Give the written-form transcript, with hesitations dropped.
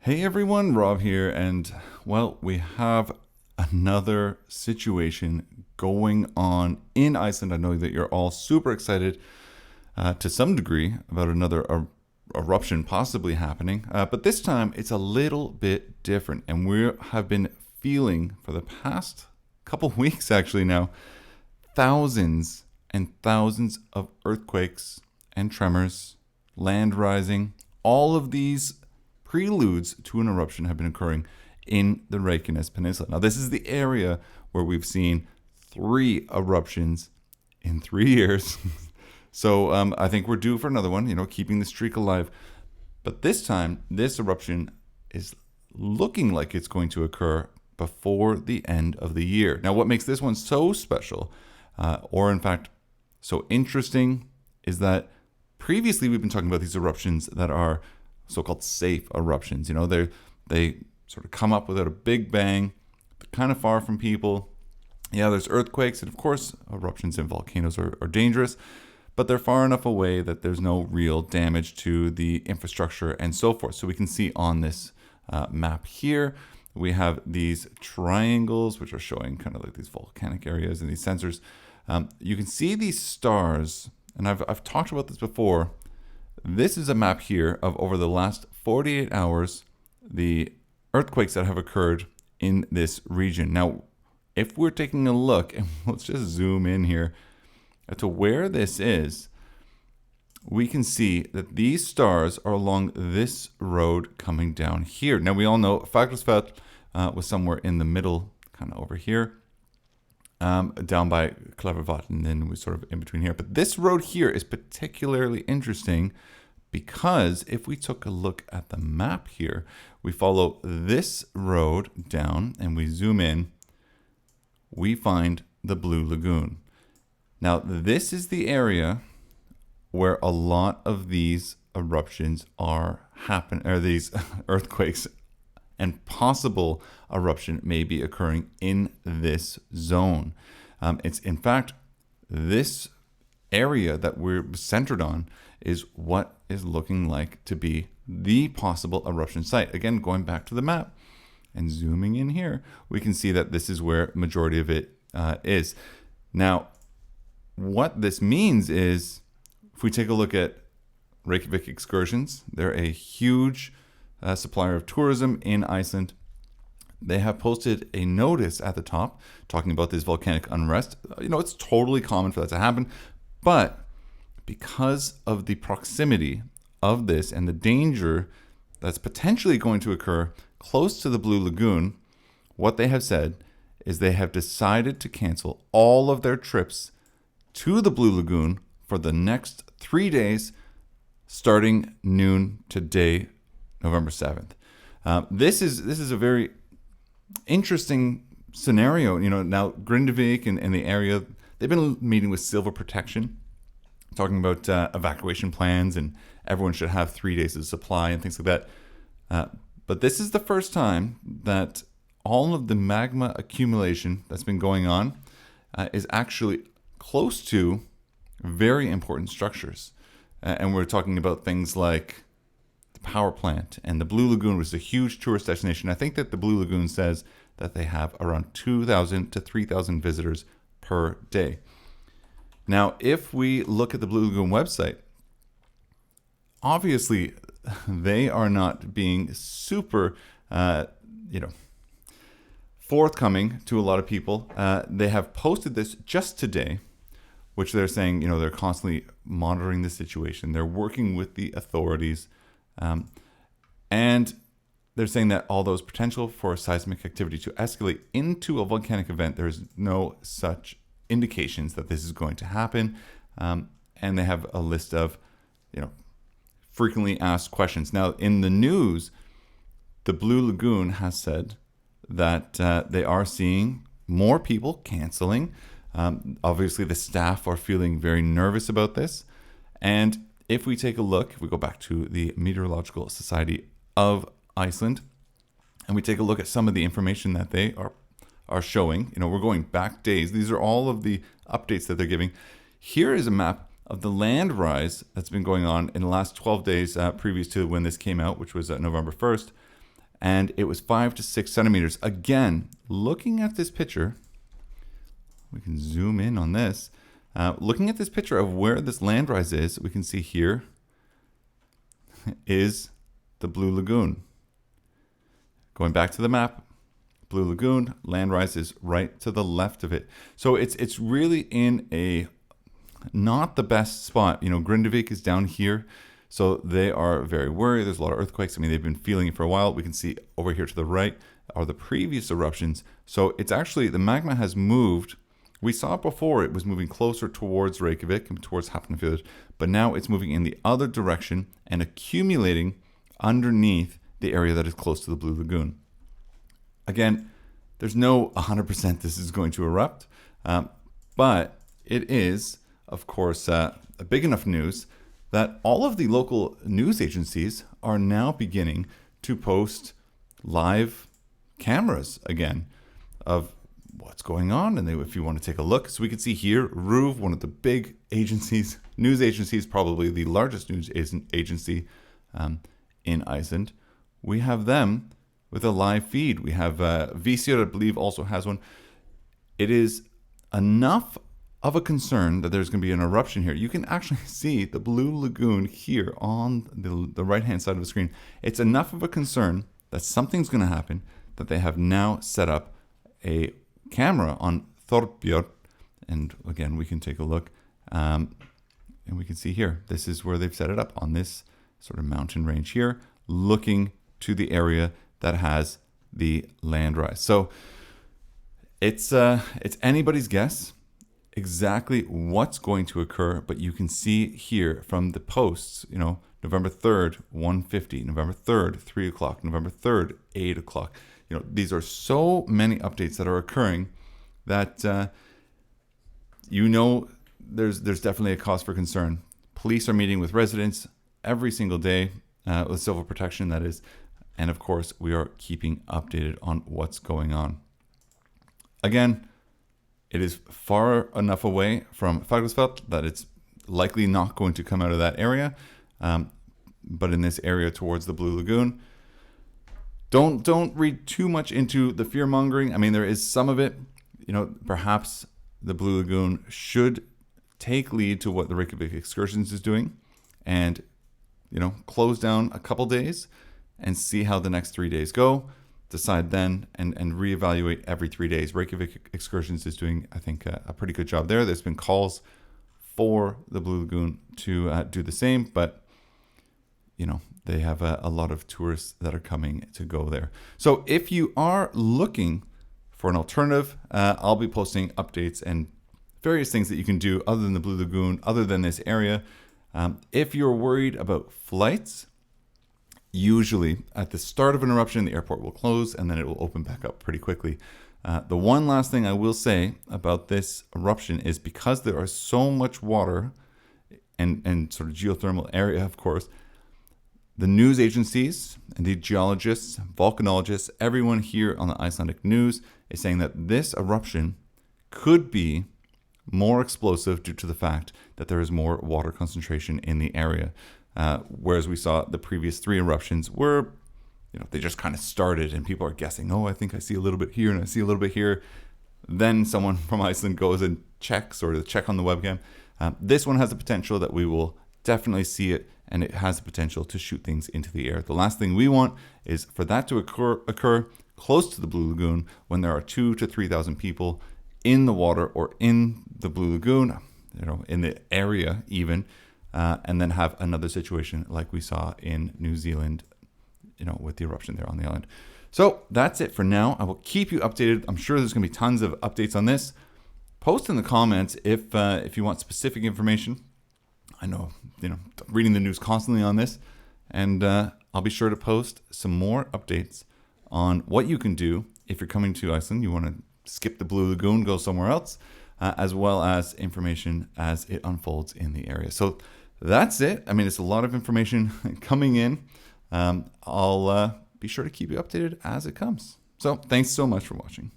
Hey everyone, Rob here, and well, we have another situation going on in Iceland. I know that you're all super excited to some degree about another eruption possibly happening, but this time it's a little bit different, and we have been feeling for the past couple weeks actually now thousands and thousands of earthquakes and tremors, land rising, all of these preludes to an eruption have been occurring in the Reykjanes Peninsula. Now, this is the area where we've seen 3 eruptions in 3 years. So I think we're due for another one, keeping the streak alive. But this time, this eruption is looking like it's going to occur before the end of the year. Now, what makes this one so special, or in fact so interesting, is that previously we've been talking about these eruptions that are so-called safe eruptions. They sort of come up without a big bang, kind of far from people. Yeah, there's earthquakes, and of course, eruptions and volcanoes are dangerous, but they're far enough away that there's no real damage to the infrastructure and so forth. So we can see on this map here, we have these triangles, which are showing kind of like these volcanic areas and these sensors. You can see these stars, and I've talked about this before. This is a map here of over the last 48 hours, the earthquakes that have occurred in this region. Now, if we're taking a look, and let's just zoom in here to where this is, we can see that these stars are along this road coming down here. Now, we all know Fagradalsfjall was somewhere in the middle, kind of over here, down by Klavervatn, and then we're sort of in between here. But this road here is particularly interesting because if we took a look at the map here, we follow this road down and we zoom in, we find the Blue Lagoon. Now, this is the area where a lot of these eruptions are happening, or these earthquakes and possible eruption may be occurring in this zone. It's in fact, this area that we're centered on is what is looking like to be the possible eruption site. Again, going back to the map and zooming in here, we can see that this is where majority of it is. Now, what this means is, if we take a look at Reykjavik excursions, they're a huge supplier of tourism in Iceland. They have posted a notice at the top talking about this volcanic unrest. It's totally common for that to happen, but because of the proximity of this and the danger that's potentially going to occur close to the Blue Lagoon, what they have said is they have decided to cancel all of their trips to the Blue Lagoon for the next 3 days, starting noon today, November 7th. This is a very interesting scenario. Now Grindavik and the area, they've been meeting with Civil Protection, talking about evacuation plans, and everyone should have 3 days of supply and things like that. But this is the first time that all of the magma accumulation that's been going on is actually close to very important structures. And we're talking about things like the power plant and the Blue Lagoon, which is a huge tourist destination. I think that the Blue Lagoon says that they have around 2,000 to 3,000 visitors per day. Now, if we look at the Blue Lagoon website, obviously they are not being super, forthcoming to a lot of people. They have posted this just today, which they're saying, they're constantly monitoring the situation. They're working with the authorities. And they're saying that although there's potential for seismic activity to escalate into a volcanic event, there's no such indications that this is going to happen. And they have a list of, frequently asked questions. Now, in the news, the Blue Lagoon has said that they are seeing more people canceling. Obviously, the staff are feeling very nervous about this. And if we take a look, if we go back to the Meteorological Society of Iceland, and we take a look at some of the information that they are showing, we're going back days. These are all of the updates that they're giving. Here is a map of the land rise that's been going on in the last 12 days previous to when this came out, which was November 1st. and it was 5 to 6 centimeters. Again, looking at this picture, we can zoom in on this. Looking at this picture of where this land rise is, we can see here is the Blue Lagoon. Going back to the map, Blue Lagoon, land rise is right to the left of it. So it's really in a not the best spot. You know, Grindavik is down here, so they are very worried. There's a lot of earthquakes. I mean, they've been feeling it for a while. We can see over here to the right are the previous eruptions. So it's actually, the magma has moved. We saw it before, it was moving closer towards Reykjavik and towards Hafnarfjord, but now it's moving in the other direction and accumulating underneath the area that is close to the Blue Lagoon. Again, there's no 100% this is going to erupt, but it is, of course, a big enough news that all of the local news agencies are now beginning to post live cameras again of what's going on. And if you want to take a look, so we can see here, RÚV, one of the big agencies, news agencies, probably the largest news agency in Iceland. We have them with a live feed. We have Vísir, I believe, also has one. It is enough of a concern that there's going to be an eruption here. You can actually see the Blue Lagoon here on the right-hand side of the screen. It's enough of a concern that something's going to happen that they have now set up a camera on Thorbjörn, and again we can take a look, and we can see here, this is where they've set it up on this sort of mountain range here, looking to the area that has the land rise. So it's anybody's guess exactly what's going to occur, but you can see here from the posts, you know, November 3rd, 1:50, November 3rd, 3 o'clock, November 3rd, 8 o'clock. You know, these are so many updates that are occurring that, you know, there's definitely a cause for concern. Police are meeting with residents every single day, with civil protection, that is. And of course, we are keeping updated on what's going on. Again, it is far enough away from Fagradalsfjall that it's likely not going to come out of that area. But in this area towards the Blue Lagoon, don't read too much into the fear mongering. I mean, there is some of it. You know, perhaps the Blue Lagoon should take lead to what the Reykjavik Excursions is doing, and you know, close down a couple days and see how the next 3 days go. Decide then and reevaluate every 3 days. Reykjavik Excursions is doing, I think, a pretty good job there. There's been calls for the Blue Lagoon to do the same, but you know, they have a lot of tourists that are coming to go there. So if you are looking for an alternative, I'll be posting updates and various things that you can do other than the Blue Lagoon, other than this area. If you're worried about flights, usually at the start of an eruption, the airport will close and then it will open back up pretty quickly. The one last thing I will say about this eruption is because there are so much water and sort of geothermal area, of course, the news agencies and the geologists, volcanologists, everyone here on the Icelandic news is saying that this eruption could be more explosive due to the fact that there is more water concentration in the area. Whereas we saw the previous 3 eruptions were, you know, they just kind of started and people are guessing, oh, I think I see a little bit here and I see a little bit here. Then someone from Iceland goes and checks, or check on the webcam. This one has the potential that we will definitely see it, and it has the potential to shoot things into the air. The last thing we want is for that to occur close to the Blue Lagoon when there are 2,000 to 3,000 people in the water or in the Blue Lagoon, you know, in the area even, and then have another situation like we saw in New Zealand, you know, with the eruption there on the island. So that's it for now. I will keep you updated. I'm sure there's going to be tons of updates on this. Post in the comments if you want specific information. I know, you know, reading the news constantly on this, and I'll be sure to post some more updates on what you can do if you're coming to Iceland. You want to skip the Blue Lagoon, go somewhere else, as well as information as it unfolds in the area. So that's it. I mean, it's a lot of information coming in. I'll be sure to keep you updated as it comes. So thanks so much for watching.